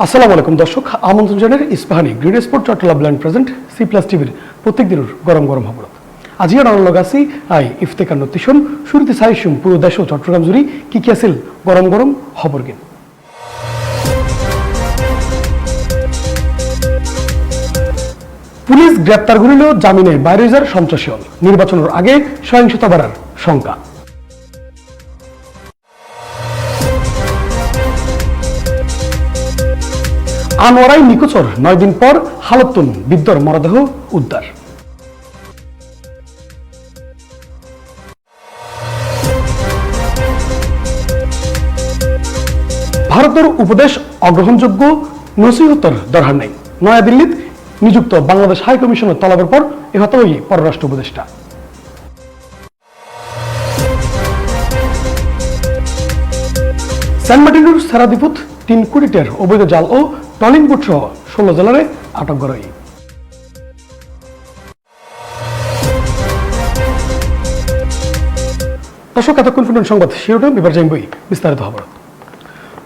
আসসালামু আলাইকুম দর্শক, আমন্ত্রণ জানাই Ispahani green sport Chattala blend present C plus টিভির প্রত্যেক দিনের গরম গরম খবর। আজি আনলগ আছি আই ইফতেখার নতিশন শুরুতে সাইসুম পুরো দেশ ও চট্টগ্রাম জুড়ি কি আছিল গরম গরম খবর গেন। পুলিশ গ্রেপ্তার করিলেও জামিনে বাইরে যার সন্ত্রাসী হল, নির্বাচনের আগে সহিংসতা বাড়ার শঙ্কা। আনোয়ারাই নিকুচর 9 দিন পর হালতুন বিদ্যর মরদেহ উদ্ধার। ভারতের উপদেশ অগ্রহণযোগ্য নসিহতর দরকার নেই। নয়াদিল্লিত নিযুক্ত বাংলাদেশ হাই কমিশনের তলবের পর এহতই পররাষ্ট্র উপদেষ্টা। সেন্ট মার্টিনের সারাদ্বীপত 3 কোটি টাকার অবৈধ জাল ও ট্রলিং বোট সহ 16 জেলারে আটক করা হয়। দর্শক, এতক্ষণ শুনুন সংবাদ শিরোনাম, এবার জানবই বিস্তারিত খবর।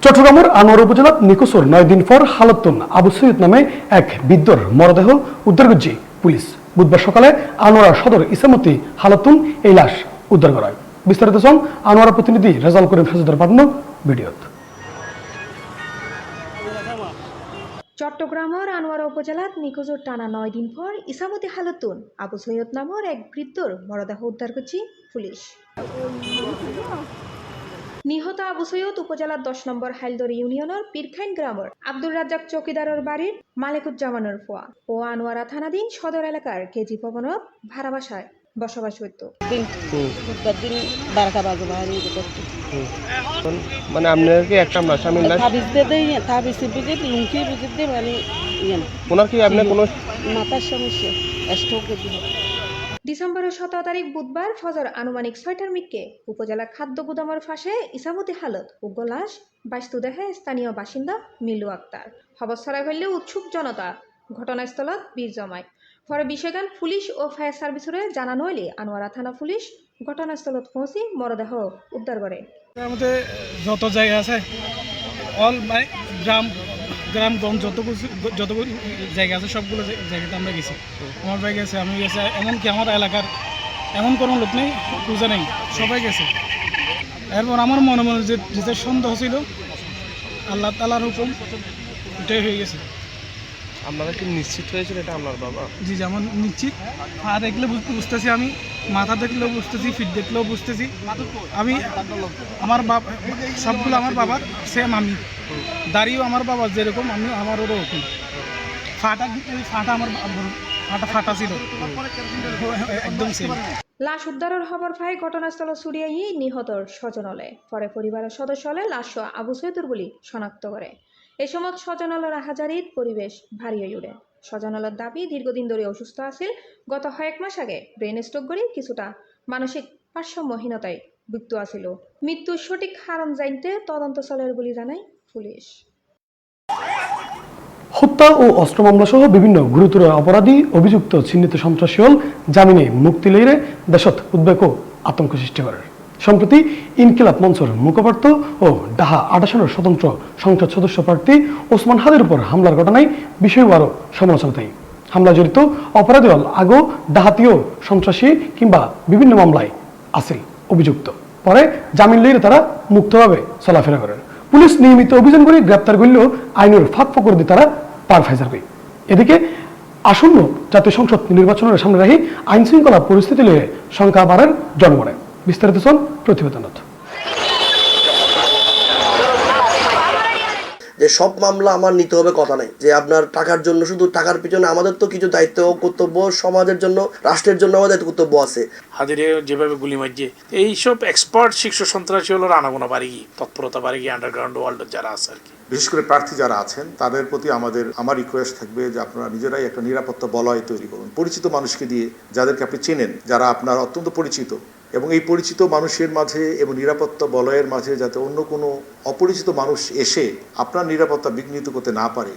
চট্টগ্রামের আনোয়ার উপজেলার নিকোচর 9 দিন পর হালতুন আবু সৈয়দ নামে এক বৃদ্ধর মরদেহ উদ্ধার করছে পুলিশ। বুধবার সকালে আনোয়ারা সদর ইসামতি হালতুন এই লাশ উদ্ধার করা হয়। বিস্তারিত সং আনোয়ারা প্রতিনিধি রেজাল করিম সাজুদার পাঠানো ভিডিওত। চট্টগ্রামের আনোয়ারা উপজেলাত নিখোঁজের টানা 9 দিন পর ইসামতি হালতুন আবু সৈয়দ নামের এক বৃদ্ধর মরদেহ উদ্ধার করছে পুলিশ। নিহত আবু সৈয়দ উপজেলার 10 নম্বর হাইলদর ইউনিয়নের পীরখাইন গ্রামের আব্দুর রাজ্জাক চৌকিদারের বাড়ির মালিকুজ্জামানের ফোয়া ও আনোয়ারা থানাধীন সদর এলাকার কেজি ভবনত ভাড়া বাসায় বসবাস করত। মানে আপনার কি একটা মাসামিল না তাবিজ দেই না, তাবিজ বিজিত লুঙ্কি বিজিত দে মানে ইয়ান ওনার কি আপনি কোনো মাথার সমস্যা স্ট্রোক দিল। ডিসেম্বরের 17 তারিখ বুধবার ফজর আনুমানিক 6টার মিকে উপজেলা খাদ্য গুদামের পাশে ইসামতি হালত উগ্র লাশ বাস্তু দেখে স্থানীয় বাসিন্দা মিলু আক্তার। খবর ছড়াই ফেললে উৎসুক জনতা ঘটনাস্থলত ভিড় জমায়। পরে বিষয়গান পুলিশ ও ফায়ার সার্ভিসরে জানানো হলে আনোয়ারা থানা পুলিশ ঘটনাস্থলত পৌঁছে মরদেহ উদ্ধার করে। মধ্যে যত জায়গা আছে অল মানে গ্রামগঞ্জ যতগুলো জায়গা আছে সবগুলো জায়গাতে আমরা গেছি। আমার ভাই গেছে, আমি গেছে, এমনকি আমার এলাকার এমন কোনো লোক নেই খুঁজে নেই, সবাই গেছে। এরপর আমার মনে মনে যেটা সন্দেহ ছিল আল্লাহ তাআলার হুকুম এটাই হয়ে গেছে। আপনারা কি নিশ্চিত হয়েছিল এটা আপনার বাবা? জি, যেমন নিশ্চিত। পা দেখলে বুঝতেছি, আমি মাথা দেখলেও বুঝতেছি, ফিট দেখলেও বুঝতেছি। আমি আমার বাবা সবগুলো আমার বাবার সেম। আমি দাড়িও আমার বাবার যেরকম, আমি আমারও ওরকম। ফাটা আমার ফাটা ছিল একদম সেম। লাশ উদ্ধারের খবর পাই ঘটনাস্থল ছুড়িয়ে নিহতর স্বজনলে। পরে পরিবারের সদস্য হলে লাশ আবু সৈয়দুর বলে শনাক্ত করে। এই সময় স্বজনলের হাজারিত পরিবেশ ভারী হয়ে উঠে। স্বজনলের দাবি দীর্ঘদিন ধরে অসুস্থ আছিল। গত কয়েক মাস আগে ব্রেন স্ট্রোক করে কিছুটা মানসিক ভারসাম্যহীনতায় ভুগত আছিল। মৃত্যুর সঠিক কারণ জানতে তদন্ত চলের বলে জানায় পুলিশ। হত্যা ও অস্ত্র মামলা সহ বিভিন্ন গুরুতর অপরাধী অভিযুক্ত চিহ্নিত সন্ত্রাসী হল জামিনে মুক্তি লইরে দেশত উদ্বেগ ও আতঙ্ক সৃষ্টি করে। সম্প্রতি ইনকিলাব মঞ্চের মুখপাত্র ও ডাহা 28 স্বতন্ত্র সংসদ সদস্য প্রার্থী ওসমান হাদির উপর হামলার ঘটনায় বিষয়ও আরও সমালোচনায়। হামলা জড়িত অপরাধী হল আগেও ডাহাতীয় সন্ত্রাসী কিংবা বিভিন্ন মামলায় আছিল অভিযুক্ত। পরে জামিন লইরে তারা মুক্তভাবে চলাফেরা করেন। পুলিশ নিয়মিত অভিযান করে গ্রেপ্তার করলেও আইনের ফাঁক ফকর দিয়ে তারা পার ফাইজার করে। এদিকে আসন্ন জাতীয় সংসদ নির্বাচনের সামনে রাখি আইন শৃঙ্খলা পরিস্থিতি নিয়ে শঙ্কা বাড়ার জনগণে। বিস্তারিত চল প্রতিবেদনত। যে সব মামলা আমার নিতে হবে কথা নাই, যে আপনার টাকার জন্য শুধু টাকার পিছনে আমাদের তো কিছু দায়িত্ব কর্তব্য, সমাজের জন্য রাষ্ট্রের জন্য আমাদের কর্তব্য আছে। হাজিরে যেভাবে গুলি মারছে এইসব এক্সপার্ট শীর্ষ সন্ত্রাসী হলো আনাগোনা বাড়ি গিয়ে তৎপরতা বাড়ি গিয়ে আন্ডারগ্রাউন্ড ওয়ার্ল্ড যারা আছে আর কি। বিশেষ করে প্রার্থী যারা আছেন তাদের প্রতি আমার রিকোয়েস্ট থাকবে যে আপনারা নিজেরাই একটা নিরাপত্তা বলয় তৈরি করুন। পরিচিত মানুষকে দিয়ে, যাদেরকে আপনি চেনেন, যারা আপনার অত্যন্ত পরিচিত, এবং এই পরিচিত মানুষের মাঝে এবং নিরাপত্তা বলয়ের মাঝে যাতে অন্য কোনো অপরিচিত মানুষ এসে আপনার নিরাপত্তা বিঘ্নিত করতে না পারে।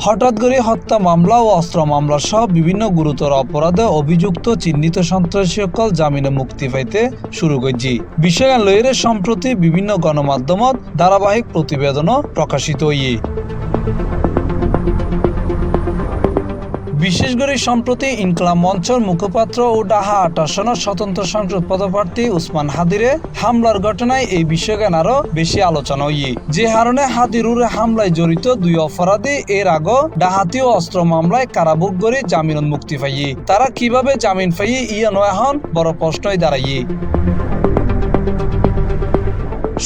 হঠাৎ করে হত্যা মামলা ও অস্ত্র মামলা সহ বিভিন্ন গুরুতর অপরাধে অভিযুক্ত চিহ্নিত সন্ত্রাসী সকল জামিনে মুক্তি পাইতে শুরু করছি। বিষয় লইরে সম্প্রতি বিভিন্ন গণমাধ্যমত ধারাবাহিক প্রতিবেদনও প্রকাশিত হইয়ে। বিশেষ করে সম্প্রতি ইনকলাব মঞ্চের মুখপাত্র ও ডাহা ৮ আসনের স্বতন্ত্র সংসদ পদপ্রার্থী উসমান হাদিরে হামলার ঘটনায় এই বিষয়জ্ঞান আরো বেশি আলোচনা হইয়ে। যে কারণে হাদিরুরে হামলায় জড়িত 2 অপরাধী এর আগে ডাহাতি ও অস্ত্র মামলায় কারাভোগ করে জামিনত মুক্তি পাইয়ে। তারা কিভাবে জামিন পাইয়ে ইয়ানো এখন বড় প্রশ্নই দাঁড়াইয়ে।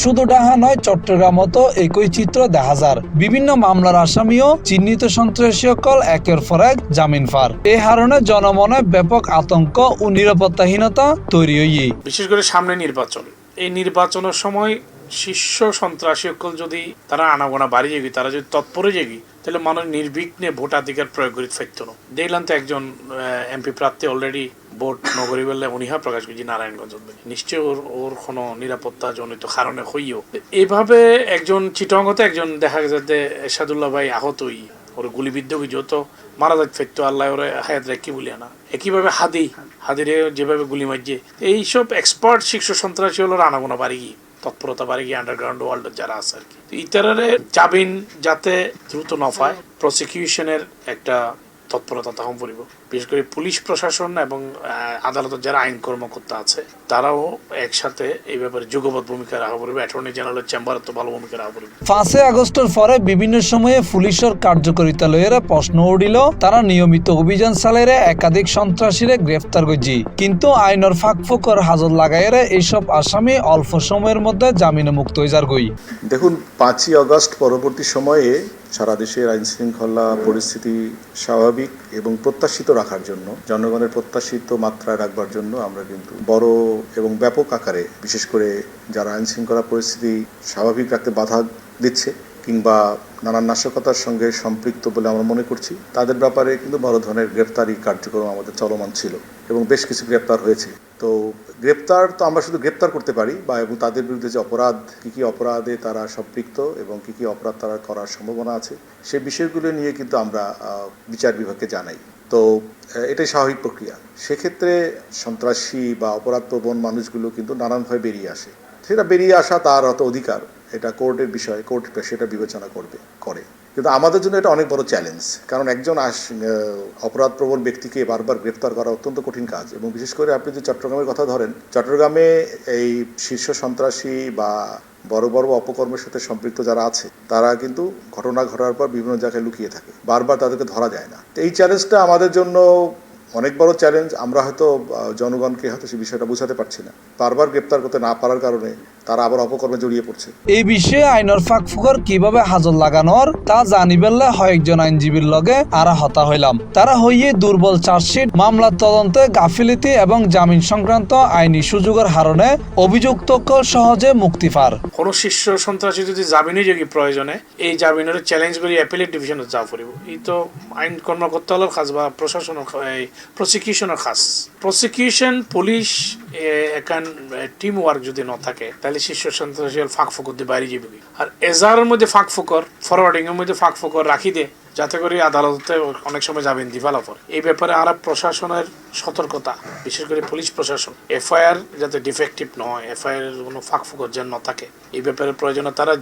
শুধু ডাহা নয়, চট্টগ্রামতো একই চিত্র দেখা যায়। বিভিন্ন মামলার আসামিও চিহ্নিত সন্ত্রাসী সকল একের পর এক জামিন পার। এই কারণে জনমনে ব্যাপক আতঙ্ক ও নিরাপত্তাহীনতা তৈরি হইয়ে। বিশেষ করে সামনে নির্বাচন, এই নির্বাচনের সময় শীর্ষ সন্ত্রাসী সকল যদি তারা আনাগোনা বাড়ি যাবি, তারা যদি তৎপরে যাবি, তাহলে মানুষ নির্বিঘ্নে ভোটাধিকার প্রয়োগ করে ফেরত না। দেখলাম তো একজন এমপি প্রার্থী অলরেডি ভোট নগরী বললে উনিহা প্রকাশ করছি নারায়ণগঞ্জ, নিশ্চয় ওর কোনো নিরাপত্তা জনিত কারণে হইও। এইভাবে একজন চিটংতে একজন দেখা গেছে এরশাদুল্লাহ ভাই আহতই, ওর গুলিবিদ্ধ কিছু তো মারা যাচ্ছে ফেরত, আল্লাহ ওরে হায়াত রেখে বলিয়া না। একইভাবে হাদিরে যেভাবে গুলি মারছে, এইসব এক্সপার্ট শীর্ষ সন্ত্রাসী হলো আনাগোনা বাড়ি গিয়ে তৎপরতা বাড়ি গিয়ে আন্ডারগ্রাউন্ড ওয়ার্ল্ড যারা আছে আর কি। ইতারে জামিন যাতে দ্রুত ন পায়, প্রসিকিউশনের একটা তৎপরতা তখন পড়িব। বিশেষ করে পুলিশ প্রশাসন এবং আদালতের যারা আইন কর্মকর্তা আছে তারাও একসাথে এই ব্যাপারে যুগবদ্ধ ভূমিকা রাখা পড়বে। অ্যাটর্নি জেনারেলের চেম্বারে তো ভালো ভূমিকা রাখা পড়বে। 5 আগস্টের পরে বিভিন্ন সময়ে পুলিশের কার্যকারিতা লইয়েরা প্রশ্ন উঠিল। তারা নিয়মিত অভিযান চালাইরে একাধিক সন্ত্রাসীরে গ্রেফতার করছি, কিন্তু আইনের ফাঁকফোকর হাজত লাগাইরে এইসব আসামি অল্প সময়ের মধ্যে জামিনে মুক্ত হয়ে যার গই। দেখুন, 5ই আগস্ট পরবর্তী সময়ে সারা দেশের আইন শৃঙ্খলা পরিস্থিতি স্বাভাবিক এবং প্রত্যাশিত রাখার জন্য, জনগণের প্রত্যাশিত মাত্রায় রাখবার জন্য আমরা কিন্তু বড় এবং ব্যাপক আকারে, বিশেষ করে যারা আইন শৃঙ্খলা পরিস্থিতি স্বাভাবিক রাখতে বাধা দিচ্ছে কিংবা নানান নাশকতার সঙ্গে সম্পৃক্ত বলে আমরা মনে করছি, তাদের ব্যাপারে কিন্তু বড় ধরনের গ্রেপ্তারি কার্যক্রম আমাদের চলমান ছিল এবং বেশ কিছু গ্রেপ্তার হয়েছে। তো গ্রেপ্তার তো আমরা শুধু গ্রেপ্তার করতে পারি বা এবং তাদের বিরুদ্ধে যে অপরাধ, কী অপরাধে তারা সম্পৃক্ত এবং কী অপরাধ তারা করার সম্ভাবনা আছে, সেই বিষয়গুলো নিয়ে কিন্তু আমরা বিচার বিভাগকে জানাই। তো এটাই স্বাভাবিক প্রক্রিয়া। সেক্ষেত্রে সন্ত্রাসী বা অপরাধপ্রবণ মানুষগুলো কিন্তু নানানভাবে বেরিয়ে আসে। সেটা বেরিয়ে আসা তার অত অধিকার, এটা কোর্টের বিষয়, কোর্ট সেটা বিবেচনা করে। কিন্তু আমাদের জন্য এটা অনেক বড় চ্যালেঞ্জ, কারণ একজন অপরাধপ্রবণ ব্যক্তিকে বারবার গ্রেপ্তার করা অত্যন্ত কঠিন কাজ। এবং বিশেষ করে আপনি যে চট্টগ্রামের কথা ধরেন, চট্টগ্রামে এই শীর্ষ সন্ত্রাসী বা বড় বড় অপকর্মের সাথে সম্পৃক্ত যারা আছে তারা কিন্তু ঘটনা ঘটার পর বিভিন্ন জায়গায় লুকিয়ে থাকে, বারবার তাদেরকে ধরা যায় না। এই চ্যালেঞ্জটা আমাদের জন্য অনেক বড় চ্যালেঞ্জ। আমরা হয়তো জনগণকে হয়তো সেই বিষয়টা বোঝাতে পারছি না, বারবার গ্রেপ্তার করতে না পারার কারণে তারা আবার অপকর্মে জড়িয়ে পড়ছে। এই বিষয়ে আইনের ফাঁকফোকর কিভাবে হাজত লাগানোর তা জানিবেলে কয়েকজন আইনজীবীর লগে আরা হতা হইলাম। তারা হইয়ে দুর্বল চার্জশিট, মামলার তদন্তে গাফিলতি এবং জামিন সংক্রান্ত আইনি সুযোগের হারণে অভিযুক্ত সহজে মুক্তি পার। কোন শীর্ষ সন্ত্রাসী যদি জামিনে যোগী প্রয়োজনে এই জামিনের চ্যালেঞ্জ করে অ্যাপিলেট ডিভিশনে যা পড়িব, এই তো আইন কর্মকর্তার কাজ বা প্রশাসনের প্রসিকিউশনের কাজ। প্রসিকিউশন, পুলিশ একান টিম ওয়ার্ক যদি না থাকে তাহলে শীর্ষ সন্ত্রাসী ফাঁক ফোকর দিয়ে বাইরে যাবে। আর এজারের মধ্যে ফাঁক ফোকর, ফরওয়ার্ডিং এর মধ্যে ফাঁক ফোকর রাখি দে যাতে করে আদালতে অনেক সময় যাবেন দিফালা পরে। এই ব্যাপারে আর প্রশাসনের সতর্কতা, বিশেষ করে পুলিশ প্রশাসন, এফআইআর যাতে ডিফেক্টিভ নয়, এফআইআর কোনো ফাঁক ফোকর যেন না থাকে, এই ব্যাপারে প্রয়োজনে তারা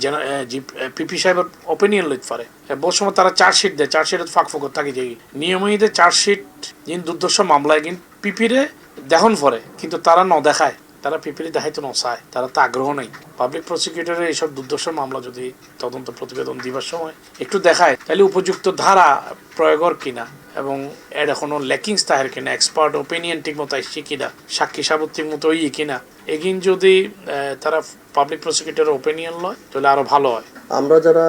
পিপি সাহেবের ওপিনিয়ন লইতে পারে। বহু সময় তারা চার্জশিট দেয়, চার্জশিটে ফাঁক ফোকর থাকে যে নিয়মিত চার্জশিট যিনি দুর্দর্শ মামলায় কিন্তু পিপিরে দেখন পরে, কিন্তু তারা ন দেখায়, তারা পিপিলি দেখাইতে নসায়, তারা তো আগ্রহ নেই। পাবলিক প্রসিকিউটরের এইসব দুর্দর্শ মামলা যদি তদন্ত প্রতিবেদন দিবার সময় একটু দেখায়, তাহলে উপযুক্ত ধারা প্রয়োগর কিনা এবং এটা কোনো ল্যাকিংস তাহের কিনা, এক্সপার্ট ওপিনিয়ন ঠিক মতো আসছে কিনা, সাক্ষী সাবত্তিক মতো ইয়ে কিনা, এগিন যদি তারা পাবলিক প্রসিকিউটরের ওপিনিয়ন লয় তাহলে আরো ভালো হয়। আমরা যারা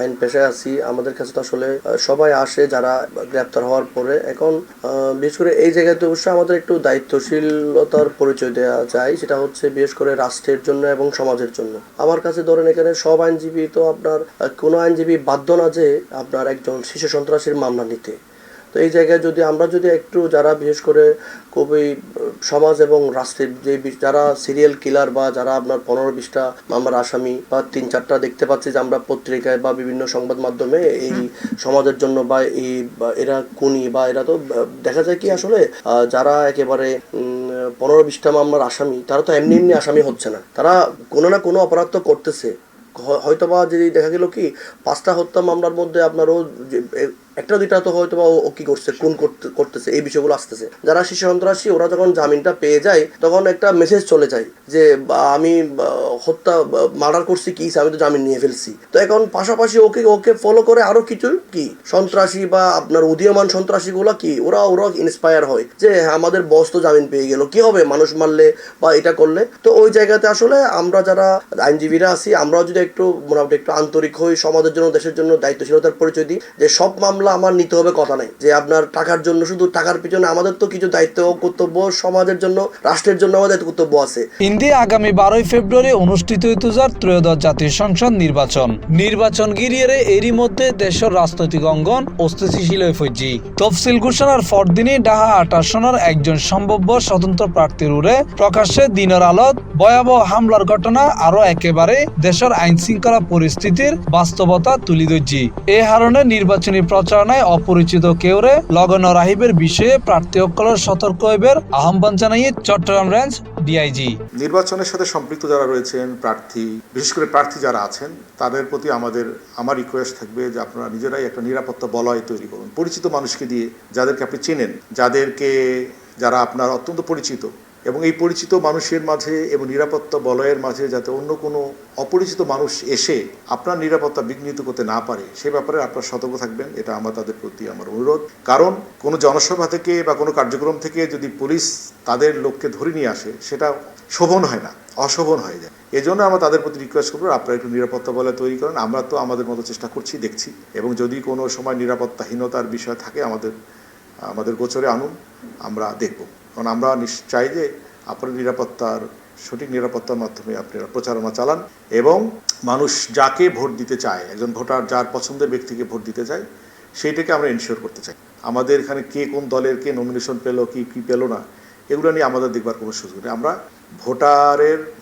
আইন পেশায় আছি, আমাদের কাছে তো আসলে সবাই আসে যারা গ্রেপ্তার হওয়ার পরে। এখন বিশেষ করে এই জায়গাতে অবশ্যই আমাদের একটু দায়িত্বশীলতার পরিচয় দেওয়া যায়, সেটা হচ্ছে বিশেষ করে রাষ্ট্রের জন্য এবং সমাজের জন্য। আমার কাছে ধরেন এখানে সব আইনজীবী তো আপনার কোনো আইনজীবী বাধ্য না যে আপনার একজন শিশু সন্ত্রাসীর মামলা নিতে। তো তো এই জায়গায় যদি আমরা যদি একটু যারা বিশেষ করে খুবই সমাজ এবং রাষ্ট্রের যে যারা সিরিয়াল কিলার বা যারা আপনার 15-20টা মামলার আসামি বা 3-4টা দেখতে পাচ্ছি যে আমরা পত্রিকায় বা বিভিন্ন সংবাদ মাধ্যমে এই সমাজের জন্য বা এই এরা খুনি বা এরা তো দেখা যায় কি আসলে যারা একেবারে 15-20টা মামলার আসামি তারা তো এমনি এমনি আসামি হচ্ছে না, তারা কোনো না কোনো অপরাধ তো করতেছে। হয়তোবা যদি দেখা গেল কি 5টা হত্যা মামলার মধ্যে আপনারও একটা দুইটা তো হয়তো ও কি করছে কোন করতেছে এই বিষয়গুলো আসতেছে। যারা শিশু সন্ত্রাসী ওরা যখন জামিনটা পেয়ে যায় তখন একটা মেসেজ চলে যায় যে আমি হত্যা মার্ডার করছি কি আমি তো জামিন নিয়ে ফেলছি। তো এখন পাশাপাশি ওকে ফলো করে আরো কিছু কি সন্ত্রাসী বা আপনার উদীয়মান সন্ত্রাসীগুলো কি ওরা ইন্সপায়ার হয় যে আমাদের বস তো জামিন পেয়ে গেল, কি হবে মানুষ মারলে বা এটা করলে। তো ওই জায়গাতে আসলে আমরা যারা আইনজীবীরা আছি আমরাও যদি একটু মোটামুটি একটু আন্তরিক হই, সমাজের জন্য দেশের জন্য দায়িত্বশীলতার পরিচয় দিই যে সব মামলা আমার নিতে হবে কথা নাই যে আপনার টাকার জন্য শুধু টাকার পিছনে, আমাদের তো কিছু দায়িত্ব কর্তব্য সমাজের জন্য রাষ্ট্রের জন্য আমাদের কর্তব্য আছে। ইন্ডিয়া আগামী 12 ফেব্রুয়ারি অনুষ্ঠিত হইতেযার ত্রয়োদশ জাতীয় সংসদ নির্বাচন গিরিয়ে এরই মধ্যে দেশের রাজনৈতিক অঙ্গন অস্থিতিশীল হয়ে পড়ছে। তফসিল ঘোষণার পরদিনই ডাহা 8 আসনের একজন সম্ভাব্য স্বতন্ত্র প্রার্থীর উড়ে প্রকাশ্যে দিনের আলোত ভয়াবহ হামলার ঘটনা আরো একেবারে দেশের আইন শৃঙ্খলা পরিস্থিতির বাস্তবতা তুলি ধরছে। এ কারণে নির্বাচনী প্রচারণায় অপরিচিত কেউরে লগন রাহিবের বিষয়ে প্রার্থীসকলের সতর্ক হইবার আহ্বান জানিয়ে চট্টগ্রাম রেঞ্জ ডিআইজি। নির্বাচনের সাথে সম্পৃক্ত যারা রয়েছেন প্রার্থী, বিশেষ করে প্রার্থী যারা আছেন তাদের প্রতি আমার রিকোয়েস্ট থাকবে যে আপনারা নিজেরাই একটা নিরাপত্তা বলয় তৈরি করুন। পরিচিত মানুষকে দিয়ে, যাদেরকে আপনি চেনেন, যারা আপনার অত্যন্ত পরিচিত, এবং এই পরিচিত মানুষের মাঝে এবং নিরাপত্তা বলয়ের মাঝে যাতে অন্য কোনো অপরিচিত মানুষ এসে আপনার নিরাপত্তা বিঘ্নিত করতে না পারে সে ব্যাপারে আপনারা সতর্ক থাকবেন। এটা তাদের প্রতি আমার অনুরোধ। কারণ কোনো জনসভা থেকে বা কোনো কার্যক্রম থেকে যদি পুলিশ তাদের লোককে ধরে নিয়ে আসে সেটা শোভন হয় না, অশোভন হয়ে যায়। এজন্য আমরা তাদের প্রতি রিকোয়েস্ট করবো আপনারা একটু নিরাপত্তা বলয় তৈরি করেন। আমরা তো আমাদের মতো চেষ্টা করছি, দেখছি, এবং যদি কোনো সময় নিরাপত্তাহীনতার বিষয় থাকে আমাদের গোচরে আনুন, আমরা দেখব। কারণ আমরা চাই যে আপনার সঠিক নিরাপত্তার মাধ্যমে আপনারা প্রচারণা চালান এবং মানুষ যাকে ভোট দিতে চায়, একজন ভোটার যার পছন্দের ব্যক্তিকে ভোট দিতে চায় সেইটাকে আমরা এনশিওর করতে চাই। আমাদের এখানে কে কোন দলের কে নমিনেশন পেলো কি পেলো না এগুলো নিয়ে আমাদের দেখবার কোনো সুযোগ নেই। আমরা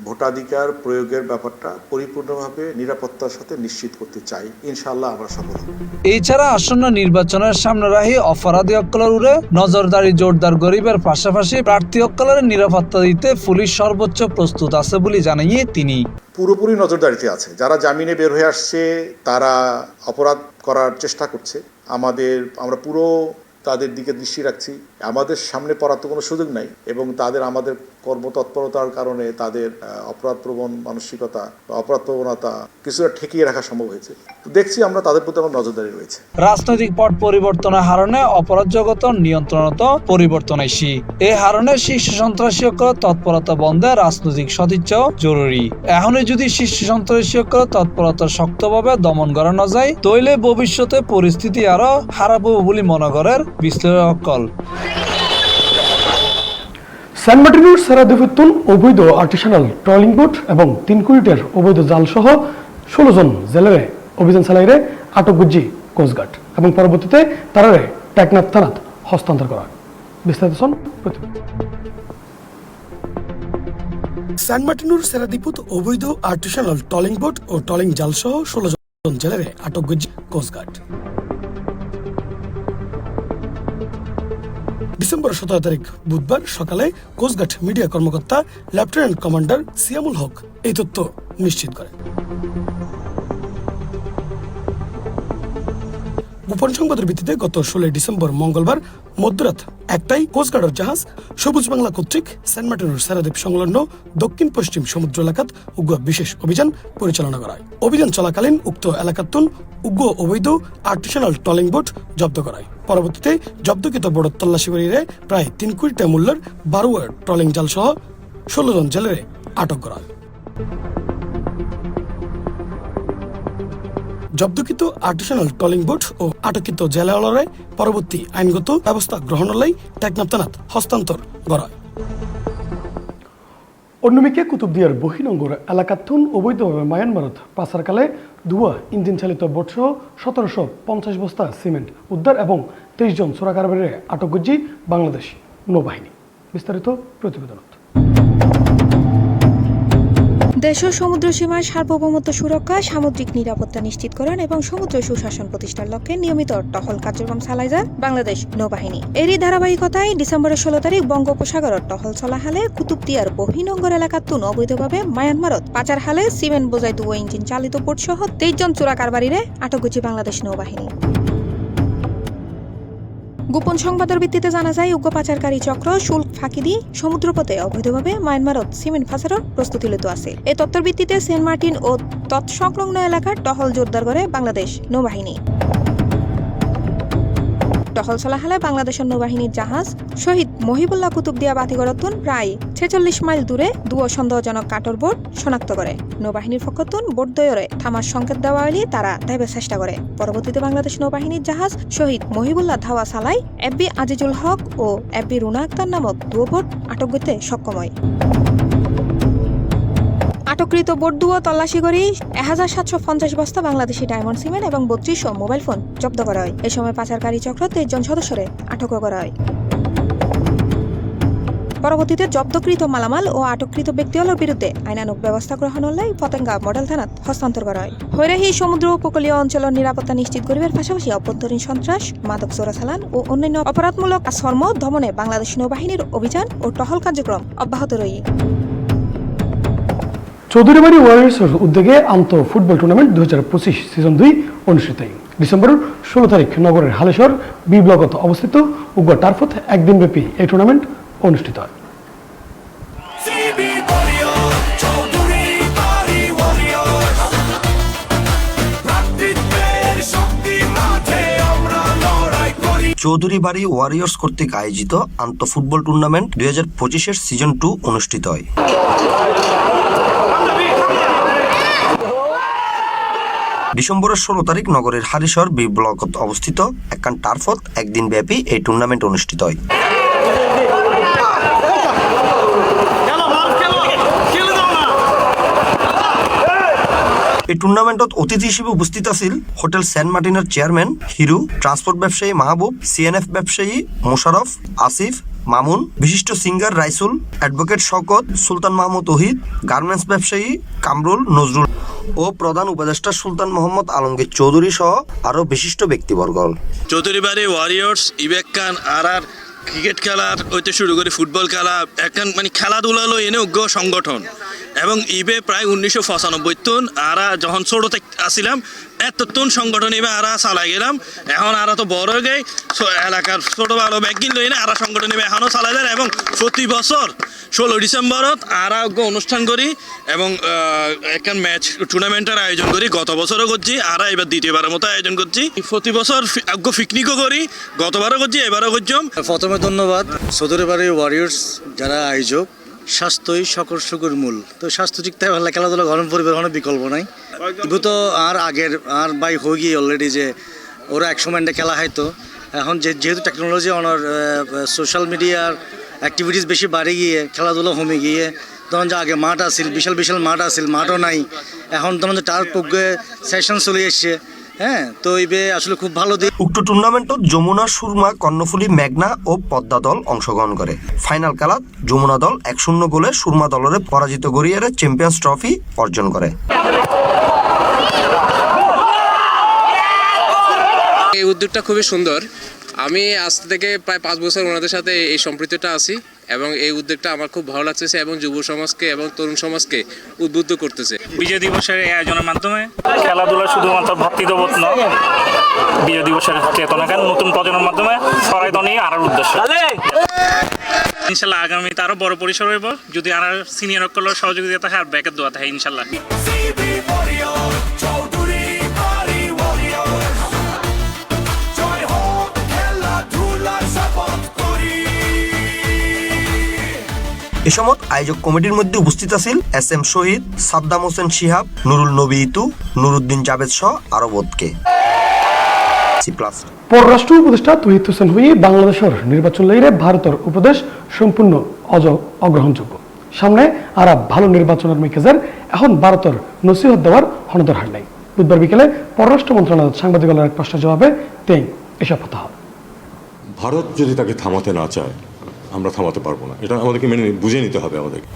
ভোটাধিকার প্রয়োগের ব্যাপারটা পরিপূর্ণভাবে নিরাপত্তার সাথে নিশ্চিত করতে চাই। ইনশাআল্লাহ আমরা সফল হব। এছাড়া আসন্ন নির্বাচনের সামনে রাখি অপরাধী অক্কলের উড়ে নজরদারি জোরদার গরিবের পাশাপাশি প্রার্থী অক্কলের নিরাপত্তা দিতে পুলিশ সর্বোচ্চ প্রস্তুত আছে বলে জানিয়ে তিনি পুরোপুরি নজরদারিতে আছে। যারা জামিনে বের হয়ে আসছে তারা অপরাধ করার চেষ্টা করছে, আমরা পুরো তাদের দিকে দৃষ্টি রাখছি। আমাদের সামনে পড়ার তো কোনো সুযোগ নাই এবং আমাদের কর্মতৎপরতার কারণে তাদের অপরাধপ্রবণ মানসিকতা বা অপরাধ প্রবণতা কিছুটা ঠেকিয়ে রাখা সম্ভব হয়েছে। দেখছি আমরা তাদের প্রতি আমার নজরদারি রয়েছে। রাজনৈতিক পট পরিবর্তনের হারণে অপরাধ জগত নিয়ন্ত্রণত পরিবর্তন আইসি। এই হারণে শীর্ষ সন্ত্রাসী তৎপরতা বন্ধে রাজনৈতিক সদিচ্ছা জরুরি। এখনই যদি শীর্ষ সন্ত্রাসী তৎপরতা শক্তভাবে দমন করা না যায় তৈলে ভবিষ্যতে পরিস্থিতি আরো খারাপ হবে বলে মনে করেন বিশ্লেষকল। সেন্ট মার্টিনের সেরাদ্বীপের অবৈধ আর্টিসানাল ট্রলিং বোট এবং 3 কোটির অবৈধ জাল সহ 16 জন জেলেরে অভিযান চালাইরে আটক গুজি কোস্টগার্ড এবং পরবর্তীতে তারারে টেকনাফ থানাত হস্তান্তর করা। বিস্তারিত সেন্ট মার্টিনের সেরাদ্বীপত অবৈধ আর্টিসানাল ট্রলিং বোট ও ট্রলিং জাল সহ 16 জন জেলেরে আটক গুজি কোস্টগার্ড। ডিসেম্বর 17 তারিখ বুধবার সকালে কোস্টগার্ড মিডিয়া কর্মকর্তা লেফটেন্যান্ট কমান্ডার সিয়ামুল হক এই তথ্য নিশ্চিত করেন। গোপন সংবাদের ভিত্তিতে গত 16 ডিসেম্বর মঙ্গলবার মধ্যরাত 1টায় কোস্টগার্ডের জাহাজ সবুজ বাংলা কর্তৃক সেন্ট মার্টিনের সেরাদ্বীপ সংলগ্ন দক্ষিণ পশ্চিম সমুদ্র এলাকাত উগ্র বিশেষ অভিযান পরিচালনা করা হয়। অভিযান চলাকালীন উক্ত এলাকাতুন উগ্র অবৈধ আর্টিসানাল ট্রলিং বোট জব্দ করা হয়। পরবর্তীতে জব্দকৃত বোট তল্লাশি করিয়ে প্রায় 3 কোটি টাকা মূল্যের 12 ট্রলিং জাল সহ 16 জন জেলেরে আটক করা হয়। জব্দকৃত আর্টিসানাল ট্রলিং বোট ও আটককৃত জেলেওয়ালারে পরবর্তী আইনগত ব্যবস্থা গ্রহণের টেকনাফ থানাত হস্তান্তর করা হয়। অন্যদিকে কুতুবদিয়ার বহিনঙ্গর এলাকাতুন অবৈধভাবে মায়ানমারত পাচারকালে দুয়া ইঞ্জিন চালিত বোট সহ 1750 বস্তা সিমেন্ট উদ্ধার এবং 23 জন চোরা কারবারিরে আটক করছে বাংলাদেশ নৌবাহিনী। বিস্তারিত প্রতিবেদনত। দেশ ও সমুদ্র সীমার সার্বভৌমত্ব সুরক্ষা, সামুদ্রিক নিরাপত্তা নিশ্চিতকরণ এবং সমুদ্র সুশাসন প্রতিষ্ঠার লক্ষ্যে নিয়মিত টহল কার্যক্রম চালায় যায় বাংলাদেশ নৌবাহিনী। এরই ধারাবাহিকতায় ডিসেম্বরের 16 তারিখ বঙ্গোপসাগরত টহল চলাহালে কুতুবদিয়ার বহিনঙ্গর এলাকাতুন অবৈধভাবে মায়ানমারত পাচার হালে সিমেন্ট বোঝাই 2 ইঞ্জিন চালিত বোট সহ 23 জন চোরা কারবারিরে আটক করছে বাংলাদেশ নৌবাহিনী। গোপন সংবাদের ভিত্তিতে জানা যায় উগ্র পাচারকারী চক্র শুল্ক ফাঁকি দিয়ে সমুদ্রপথে অবৈধভাবে মায়ানমারত সিমেন্ট ফাঁসানোর প্রস্তুতি লিত আছে। এই তথ্যের ভিত্তিতে সেন্ট মার্টিন ও তৎসংলগ্ন এলাকার টহল জোরদার করে বাংলাদেশ নৌবাহিনী। টহল চলাহালে বাংলাদেশের নৌবাহিনীর জাহাজ শহীদ মহিবুল্লাহ কুতুবদিয়া বাতিগরতুন প্রায় 46 মাইল দূরে 2 সন্দেহজনক কাটর বোট শনাক্ত করে। নৌবাহিনীর পক্ষতুন বোট দয়রে থামার সংকেত দেওয়া হলে তারা দেবের চেষ্টা করে। পরবর্তীতে বাংলাদেশ নৌবাহিনীর জাহাজ শহীদ মহিবুল্লাহ ধাওয়া চালায় এফবি আজিজুল হক ও এফবি রুনা আক্তার নামক 2 বোট আটক করতে সক্ষম হয়। আটককৃত বোট দুও তল্লাশি করে 1750 বস্তা বাংলাদেশি ডায়মন্ড সিমেন্ট এবং 3200 মোবাইল ফোন জব্দ করা হয়। এই সময় পাচারকারী চক্র 23 জন সদস্যরে আটক করা হয়। পরবর্তীতে জব্দকৃত মালামাল ও আটককৃত ব্যক্তিগুলোর বিরুদ্ধে আইনানুগ ব্যবস্থা গ্রহণ হলে পতেঙ্গা মডেল থানাত হস্তান্তর করা হয়। হৈরাহি সমুদ্র উপকূলীয় অঞ্চলের নিরাপত্তা নিশ্চিত করিবার পাশাপাশি অভ্যন্তরীণ সন্ত্রাস, মাদক চোরাচালান ও অন্যান্য অপরাধমূলক কর্ম দমনে বাংলাদেশ নৌবাহিনীর অভিযান ও টহল কার্যক্রম অব্যাহত রয়েছে। চৌধুরীবাড়ি ওয়ারিয়র্সের উদ্যোগে আন্ত ফুটবল টুর্নামেন্ট 2025 সিজন 2 অনুষ্ঠিত হয়। ডিসেম্বরের 16 তারিখ নগরের হালেশ্বর বি ব্লকত অবস্থিত উগ্র টার্ফত একদিনব্যাপী এই টুর্নামেন্ট অনুষ্ঠিত হয়। চৌধুরীবাড়ি ওয়ারিয়র্স কর্তৃক আয়োজিত আন্ত ফুটবল টুর্নামেন্ট 2025 সিজন 2 অনুষ্ঠিত হয়। ডিসেম্বরের 16 তারিখ নগরের হালিশহর বি ব্লকত অবস্থিত একখান টার্ফত একদিন ব্যাপী এই টুর্নামেন্ট অনুষ্ঠিত হয়। এই টুর্নামেন্টত অতিথি হিসেবে উপস্থিত আছিল হোটেল সেন্ট মার্টিনের চেয়ারম্যান হিরু, ট্রান্সপোর্ট ব্যবসায়ী মাহবুব, সিএনএফ ব্যবসায়ী মোশারফ, আসিফ, মামুন, বিশিষ্ট সিঙ্গার রাইসুল, অ্যাডভোকেট শওকত, সুলতান মাহমুদ ওহিদ, গার্মেন্টস ব্যবসায়ী কামরুল, নজরুল ও প্রধান উপদেষ্টা সুলতান মোহাম্মদ আলমগীর চৌধুরী সহ আরো বিশিষ্ট ব্যক্তিবর্গ। চৌধুরীবাড়ি ওয়ারিয়র্স ইবেকান আর ক্রিকেট খেলার হইতে শুরু করে ফুটবল খেলা একখান মানে খেলাধুলা হলো এনে উগ্র সংগঠন এবং ইবে প্রায় 1995 তুন আরা যখন ছোট আসিলাম এতক্ষণ সংগঠন এবার আরা চালাই গেলাম। এখন আরা তো বড় হয়ে এলাকার ছোট বড় ব্যাগিন লই না আরা সংগঠন এবার এখনও চালাই যায় এবং প্রতি বছর 16 ডিসেম্বরত আরা অনুষ্ঠান করি এবং একখান ম্যাচ টুর্নামেন্টের আয়োজন করি। গত বছরও করছি, আরা এবার দ্বিতীয়বারের মতো আয়োজন করছি। প্রতি বছর পিকনিকও করি, গতবারও করছি, এবারও করছি। প্রথমে ধন্যবাদ চৌধুরীবাড়ি ওয়ারিয়র্স যারা আয়োজক। স্বাস্থ্যই সকল সুখের মূল। তো স্বাস্থ্য ঠিক থাকে ভালো, খেলাধুলা গরম পরিবেশ বিকল্প নাই। এগুলো তো আর আগের আর বাই হয়ে গিয়ে অলরেডি যে ওরা একসময় খেলা হয়তো এখন যেহেতু টেকনোলজি অনার সোশ্যাল মিডিয়ার অ্যাক্টিভিটিস বেশি বাড়ে গিয়ে খেলাধুলা কমে গিয়ে তখন যে আগে মাঠ আসিল, বিশাল বিশাল মাঠ আসিল, মাঠও নাই। এখন তখন যে টার্ফ সেশন চলে এসছে। হ্যাঁ, তো এইবে আসলে খুব ভালো দিক। উক্ত টুর্নামেন্টত যমুনা, সুরমা, কর্ণফুলী, মেঘনা ও পদ্মা দল অংশগ্রহণ করে। ফাইনাল খেলাত যমুনা দল 1-0 গোলে সুরমা দলরে পরাজিত করিয়ে চ্যাম্পিয়ন্স ট্রফি অর্জন করে। এই উদ্যোগটা খুবই সুন্দর। আমি আজ থেকে প্রায় 5 বছর ওনাদের সাথে এই সম্পৃক্ততা আছি এবং এই উদ্যোগটা আমার খুব ভালো লাগতেছে এবং যুব সমাজকে এবং তরুণ সমাজকে উদ্বুদ্ধ করতেছে। বিজয় দিবসের আয়োজনের মাধ্যমে খেলাধুলা শুধুমাত্র ভক্তিবোধ নয়, বিজয় দিবসের চেতনাকে নতুন প্রজন্মের মাধ্যমে ছড়াই দেওয়া আর উদ্দেশ্য। ইনশাল্লাহ আগামীতে আরো বড় পরিসর হইব যদি আর সিনিয়র সকলের সহযোগিতা থাকে আর ব্যাকের দোয়া থাকে ইনশাল্লাহ। এ সময় আয়োজক কমিটির মধ্যে উপস্থিত আছেন SM শহীদ, সাদ্দাম হোসেন শিহাব, নুরুল নবী ইতু, নুরুদ্দিন জাবেদ সহ আরো বোধকে। পররাষ্ট্র উপদেষ্টা তৌহিদ হোসেন হুই বাংলাদেশের নির্বাচন লইরে ভারতের উপদেশ সম্পূর্ণ অগ্রহণযোগ্য। সামনে আর ভালো নির্বাচনের মেকেজার এখন ভারতের নসিহত দেওয়ার হনদর হার নাই। বুধবার বিকেলে পররাষ্ট্র মন্ত্রণালয়ের সাংবাদিকদের এক প্রশ্নের জবাবে তিনি এসব কথা হয়। ভারত যদি তাকে থামাতে না চায় আমরা থামাতে পারবো না, এটা আমাদেরকে বুঝে নিতে হবে আমাদেরকে।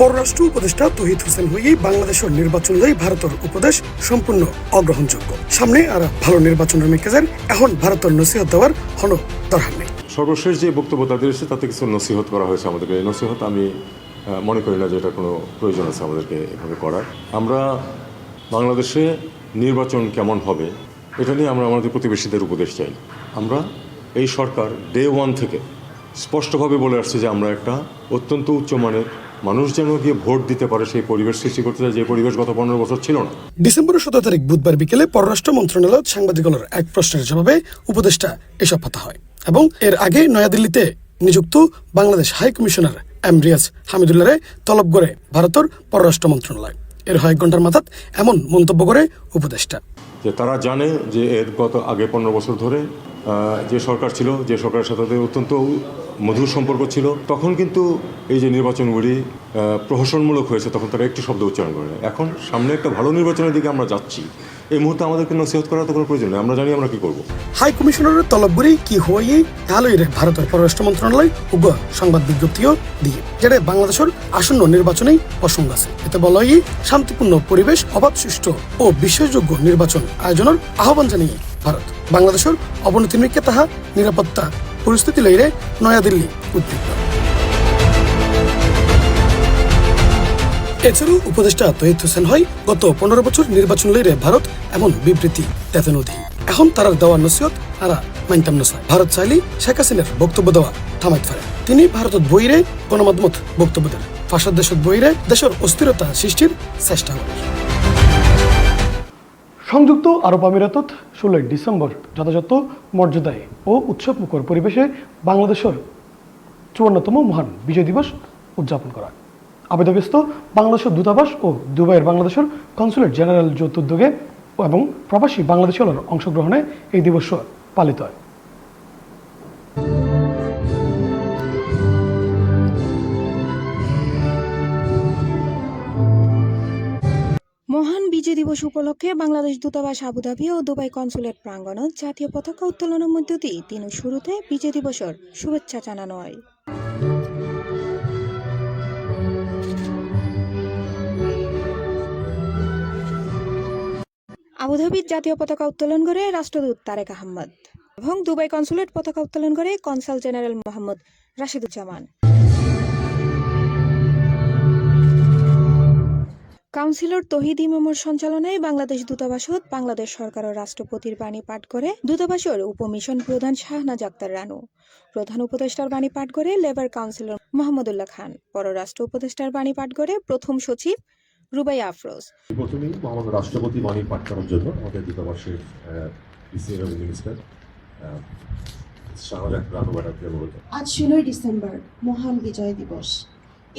পররাষ্ট্র উপদেষ্টা তৌহিদ হোসেন হইয়েই বাংলাদেশের নির্বাচন লই ভারতের উপদেশ সম্পূর্ণ অগ্রহণযোগ্য। সামনে আর ভালো নির্বাচনের মেকেজার এখন ভারতের নসিহত দেওয়ার হন দরকার নেই। সর্বশেষ যে বক্তব্য তাদের এসে তাতে কিছু নসিহত করা হয়েছে আমাদেরকে। এই নসিহত আমি মনে করি না যে এটা কোনো প্রয়োজন আছে আমাদেরকে এভাবে করার। আমরা বাংলাদেশে নির্বাচন কেমন হবে এটা নিয়ে আমরা আমাদের প্রতিবেশীদের উপদেশ চাই। আমরা এই সরকার ডে ওয়ান থেকে স্পষ্টভাবে বলে আসছে যে আমরা একটা অত্যন্ত উচ্চমানের মানুষ যেন গিয়ে ভোট দিতে পারে সেই পরিবেশ সৃষ্টি করতে চাই, যে পরিবেশ গত 15 বছর ছিল না। ডিসেম্বরের 17 তারিখ বুধবার বিকেলে পররাষ্ট্র মন্ত্রণালয় সাংবাদিকদের এক প্রশ্নের জবাবে উপদেষ্টা এসব কথা হয় এবং এর আগে নয়াদিল্লিতে নিযুক্ত Bangladesh high commissioner M Riaz হামিদুল্লাহরে তলব করে ভারতের পররাষ্ট্র মন্ত্রণালয়। এর 1 ঘন্টার মাথাত এমন মন্তব্য করে উপদেষ্টা যে তারা জানে যে এর গত আগে 15 বছর ধরে যে সরকার ছিল, যে সরকারের সাথে অত্যন্ত মধুর সম্পর্ক ছিল, তখন কিন্তু এই যে নির্বাচনগুলি প্রহসনমূলক হয়েছে তখন তারা একটি শব্দ উচ্চারণ করে না। এখন সামনে একটা ভালো নির্বাচনের দিকে আমরা যাচ্ছি, এই মুহূর্তে আমাদেরকে নসিহত করার তো কোনো প্রয়োজন নেই, আমরা জানি আমরা কি করব। হাই কমিশনারের তলবগুলি কি হয়ে তাহলেই ভারতের পররাষ্ট্র মন্ত্রণালয় উগ্র সংবাদ বিজ্ঞপ্তিও দিয়ে যেটা বাংলাদেশের আসন্ন নির্বাচনেই প্রসঙ্গ আছে। এতে বলা হয় শান্তিপূর্ণ পরিবেশ, অবাধ সুষ্ঠু ও বিশ্বাসযোগ্য নির্বাচন আয়োজনের আহ্বান জানিয়ে ভারত বাংলাদেশের অবনতির নিরিখে তাহা নিরাপত্তা পরিস্থিতি লইরে নয়াদিল্লি উদ্বিগ্ন। এছাড়াও উপদেষ্টা তৌহিদ হোসেন হয় গত 15 বছর নির্বাচন লইরে ভারত এমন বিবৃতি দেতে নদী এখন তারা দেওয়ার নসিহত আর মানতাম না। ভারত চাইলে শেখ হাসিনার বক্তব্য দেওয়া থামাইতে পারে। তিনি ভারতত বইরে গণমাধ্যমত বক্তব্য দেন, পাশের দেশত বইরে দেশের অস্থিরতা সৃষ্টির চেষ্টা করেন। সংযুক্ত আরব আমিরাতত 16 ডিসেম্বর যথাযথ মর্যাদায় ও উৎসব মুখর পরিবেশে বাংলাদেশের 54তম মহান বিজয় দিবস উদযাপন করা। আবেদব্যস্ত বাংলাদেশের দূতাবাস ও দুবাইয়ের বাংলাদেশের কনসুলেট জেনারেল যৌথ উদ্যোগে এবং প্রবাসী বাংলাদেশীদের অংশগ্রহণে এই দিবস পালিত হয়। মহান বিজয় দিবস উপলক্ষে বাংলাদেশ দূতাবাস আবুধাবি ও দুবাই কনসুলেট প্রাঙ্গণত জাতীয় পতাকা উত্তোলনের মধ্য দিয়ে দিনের শুরুতে বিজয় দিবসের শুভেচ্ছা জানানো হয়। আবুধাবির জাতীয় পতাকা উত্তোলন করে রাষ্ট্রদূত তারেক আহমদ এবং দুবাই কনসুলেট পতাকা উত্তোলন করে consul general Mohammad Rashiduzzaman. Councillor Touhid ইমামের সঞ্চালনায় বাংলাদেশ দূতাবাসত বাংলাদেশ সরকার ও রাষ্ট্রপতির বাণী পাঠ করে দূতাবাসের উপমিশন প্রধান শাহনাজ আক্তার রানু, প্রধান উপদেষ্টার বাণী পাঠ করে লেবার কাউন্সিলর মোহাম্মদুল্লাহ খান, পররাষ্ট্র উপদেষ্টার বাণী পাঠ করে প্রথম সচিব রুবাইয়া আফরোজ। প্রথমেই আমাদের রাষ্ট্রপতি বাণী পাঠ করার জন্য আমাদের দূতাবাসের মিনিস্টার শাহনাজ আক্তার রানু ম্যাডামকে বলতে। আজ 16 ডিসেম্বর মহান বিজয় দিবস।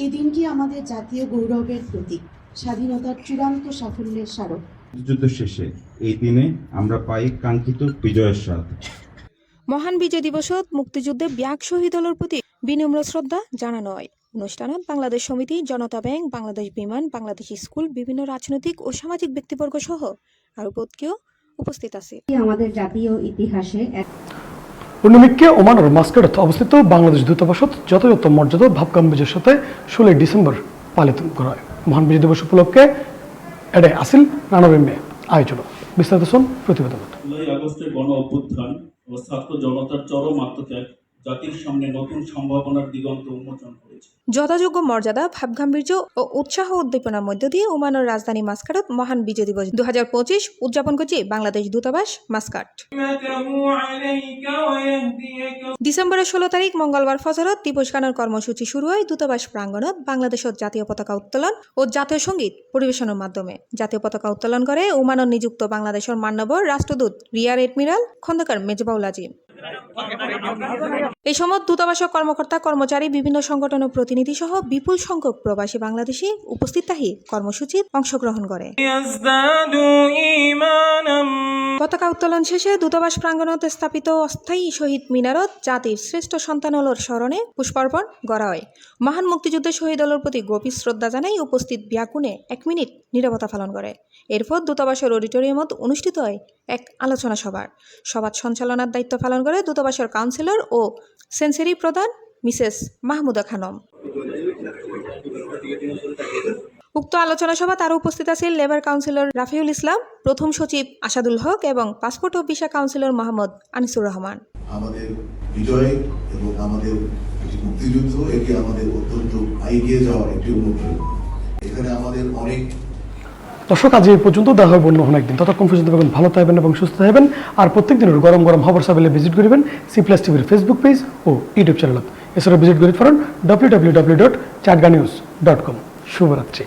এই দিনটি আমাদের জাতীয় গৌরবের প্রতীক, স্বাধীনতার চূড়ান্ত সাফল্যের স্মারক। যুদ্ধ শেষে এই দিনে আমরা পাই কাঙ্ক্ষিত বিজয়ের স্বাদ। মহান বিজয় দিবসত মুক্তিযুদ্ধে ব্যাগ শহীদ হলের প্রতি বিনম্র শ্রদ্ধা জানানো হয়। অনুষ্ঠানত বাংলাদেশ সমিতি, জনতা ব্যাংক, বাংলাদেশ বিমান, বাংলাদেশ স্কুল, বিভিন্ন রাজনৈতিক ও সামাজিক ব্যক্তিবর্গ সহ আরো কেউ উপস্থিত আছে। আমাদের জাতীয় ইতিহাসে অন্যদিকে ওমানের মাস্কাটে অবস্থিত বাংলাদেশ দূতাবাসত যথাযথ মর্যাদা ভাবগাম্ভীর্যের সাথে 16 ডিসেম্বর পালিত করা হয়। মহান বিজয় দিবস উপলক্ষে এডে আসিল নানাবিম্বে আয়োজন। বিস্তারিত শুন প্রতিবেদন। 16 আগস্টের গণ অভ্যুত্থান ও ছাত্র জনতার চরম আত্মত্যাগ জাতির সামনে নতুন সম্ভাবনার দিগন্ত উন্মোচন করেছে। যথাযোগ্য মর্যাদা, ভাবগাম্ভীর্য ও উৎসাহ উদ্দীপনার মধ্য দিয়ে ওমানের রাজধানী মাস্কাটত মহান বিজয় দিবস 2025 উদযাপন করছে বাংলাদেশ দূতাবাস মাস্কাট। ডিসেম্বরের 16 তারিখ মঙ্গলবার ফজরত দিবস গানের কর্মসূচি শুরু হয় দূতাবাস প্রাঙ্গণত বাংলাদেশের জাতীয় পতাকা উত্তোলন ও জাতীয় সঙ্গীত পরিবেশনের মাধ্যমে। জাতীয় পতাকা উত্তোলন করে ওমানের নিযুক্ত বাংলাদেশের মান্যবর রাষ্ট্রদূত রিয়ার এডমিরাল খন্দকার মেজবাউল আজিম। এই সময় দূতাবাসের কর্মকর্তা কর্মচারী বিভিন্ন সংগঠনের প্রতিনিধি সহ বিপুল সংখ্যক প্রবাসী বাংলাদেশি উপস্থিত থাকি কর্মসূচিত অংশগ্রহণ করে। পতাকা উত্তোলন শেষে দূতাবাস প্রাঙ্গণত স্থাপিত অস্থায়ী শহীদ মিনারত জাতির শ্রেষ্ঠ সন্তানলর স্মরণে পুষ্পার্পণ করা হয়। মহান মুক্তিযুদ্ধের শহীদলর প্রতি গভীর শ্রদ্ধা জানাই উপস্থিত ব্যাকুনে 1 মিনিট নীরবতা পালন করে। এরপর দূতাবাসের অডিটোরিয়ামত অনুষ্ঠিত হয় এক আলোচনা সভার সঞ্চালনার দায়িত্ব পালন করে দূতাবাসের কাউন্সিলর ও সেন্সারি প্রধান মিসেস মাহমুদা খানম। উক্ত আলোচনা সভা তার উপস্থিত আছেন লেবার কাউন্সিলর রাফিউল ইসলাম, প্রথম সচিব আসাদুল হক এবং পাসপোর্ট ও ভিসা কাউন্সিলর মোহাম্মদ আনিসুর রহমান। আমাদের বিজয় এবং আমাদের মুক্তিযুদ্ধ এটি আমাদের অত্যন্ত এগিয়ে যাওয়ার একটি অনুপ্রেরণা। এখানে আমাদের অনেক দর্শক, আজ এই পর্যন্ত দেখা হবে অন্য কোনো একদিন। ততক্ষণ পর্যন্ত ভালো থাকবেন এবং সুস্থ থাকবেন। আর প্রত্যেক দিনের গরম গরম খবর সাবেলে ভিজিট করবেন C+ টিভির ফেসবুক পেজ ও ইউটিউব চ্যানেলত। এছাড়া ভিজিট করে পারেন www.chatganews.com। শুভরাত্রি।